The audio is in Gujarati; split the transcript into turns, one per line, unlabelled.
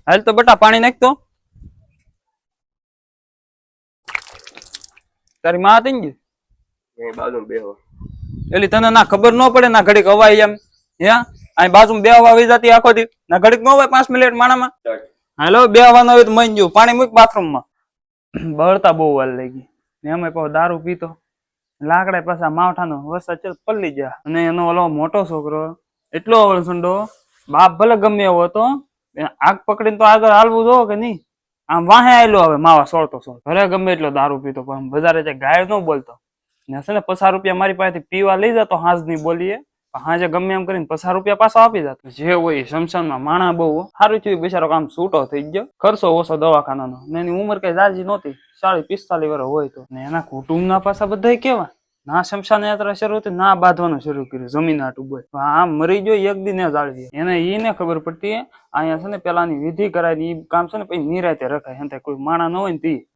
હાલ તો બટા પાણી નાખતો તારી માં હતી ને
બાજુ બેહો
એટલે તને ના ખબર ન પડે ના ઘડીક હવાય એમ હે અહીં બાજુ બેહવા આવી જતી આખો દી ના ઘડીક ન હોય 5 મિનિટ માણામાં હાલો બેહવાનું હોય તો મન ગયું પાણી મૂક બાથરૂમમાં બળતા બહુ વાર લઈ ગઈ ને એમાં પાછો દારૂ પીતો લાકડા પાછા માવઠાનો વરસાદ ચલ પલ્લી ગયા અને એનો ઓલો મોટો છોકરો એટલો અવળસંડો બાપ ભલે ગમે એવો હતો આગ પકડીને તો આગળ હાલવું જો કે નહીં આમ વાહે આયલો હવે માવા સોળતો ભલે ગમે એટલો દારૂ પીતો પણ બજારે ગાય ન બોલતો ને છે ને 50 રૂપિયા મારી પાસેથી પીવા લઈ જતો હાંજ ની બોલીએ હાજે ગમે એમ કરીને 50 રૂપિયા પાછા આપી જતો જે હોય શમશાનમાં માણા બહુ સારું થયું બિચારો કામ છૂટો થઈ ગયો ખર્ચો ઓછો દવાખાનાનો ને એની ઉંમર કઈ જાજી નહોતી 40-45 વર્ષ હોય તો ને એના કુટુંબના પાછા બધા કેવા ના શમશાન યાત્રા શરૂ હતી ના બાંધવાનું શરૂ કર્યું જમીન આટું બોલ આમ મરી ગયો એક દી ને જાળવી એને ખબર પડતી અહીંયા છે ને પેલાની વિધિ કરાય એ કામ છે ને પછી નિરાતે રખાય કોઈ માણા ન હોય ને તી